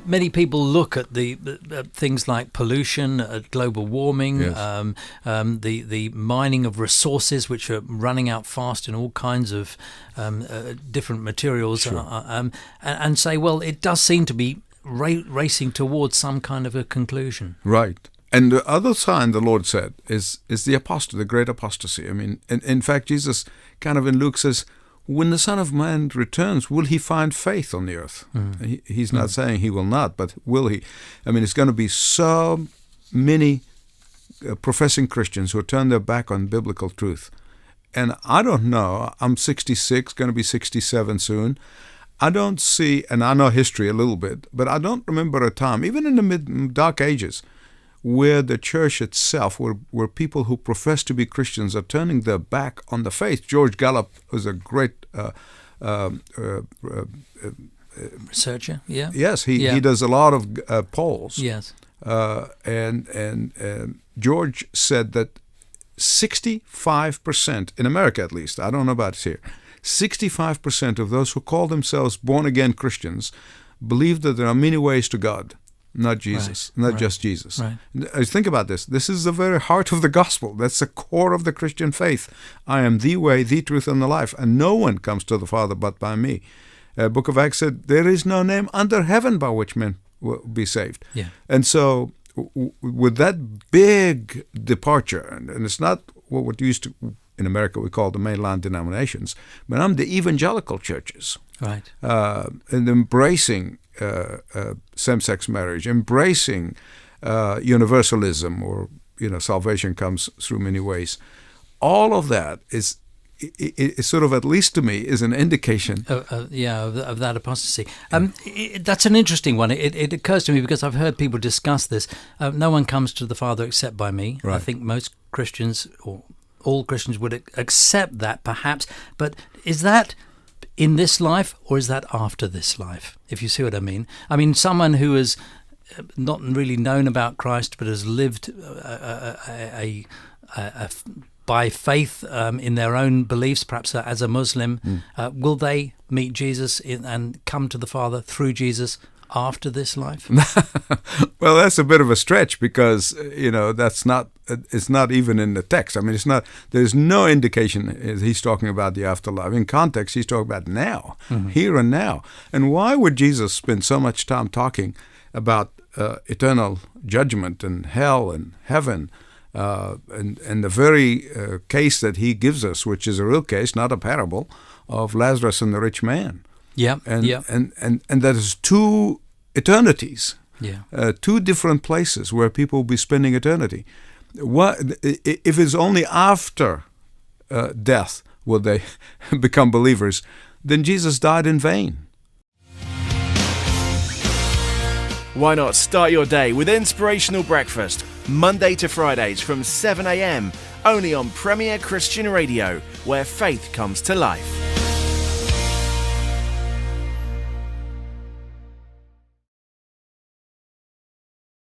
many people look at the things like pollution, global warming, Yes. The mining of resources which are running out fast in all kinds of different materials, Sure. and say, well, it does seem to be racing towards some kind of a conclusion. Right. And the other sign the Lord said is the apostasy, the great apostasy. I mean, in fact, Jesus kind of in Luke says, when the Son of Man returns, will he find faith on the earth? He's not saying he will not, but will he? I mean, it's going to be so many professing Christians who turn their back on biblical truth. And I don't know, I'm 66, going to be 67 soon. I don't see, and I know history a little bit, but I don't remember a time, even in the Dark Ages, where the church itself, where people who profess to be Christians are turning their back on the faith. George Gallup was a great researcher. Yeah. Yes, he does a lot of polls. Yes. And George said that 65%, in America at least, I don't know about here, 65% of those who call themselves born-again Christians believe that there are many ways to God. Not Jesus, not just Jesus. Right. Think about this. This is the very heart of the gospel. That's the core of the Christian faith. I am the way, the truth, and the life, and no one comes to the Father but by me. Book of Acts said, there is no name under heaven by which men will be saved. Yeah. And so with that big departure, and it's not what used to, in America we call the mainline denominations, but I'm the evangelical churches. Right. And embracing same-sex marriage, embracing universalism, or salvation comes through many ways. All of that is sort of, at least to me, is an indication. Of that apostasy. That's an interesting one. It occurs to me because I've heard people discuss this. No one comes to the Father except by me. Right. I think most Christians, or all Christians, would accept that, perhaps. But is that in this life, or is that after this life, if you see what I mean? I mean, someone who has not really known about Christ but has lived by faith in their own beliefs, perhaps as a Muslim, will they meet Jesus and come to the Father through Jesus after this life? Well, that's a bit of a stretch, because it's not even in the text. I mean, there's no indication he's talking about the afterlife. In context, he's talking about now, here and now. And why would Jesus spend so much time talking about eternal judgment and hell and heaven, and the very case that he gives us, which is a real case, not a parable, of Lazarus and the rich man? And that is two eternities, two different places where people will be spending eternity. What if it's only after death will they become believers? Then Jesus died in vain. Why not start your day with Inspirational Breakfast, Monday to Fridays from 7 a.m, only on Premier Christian Radio, where faith comes to life.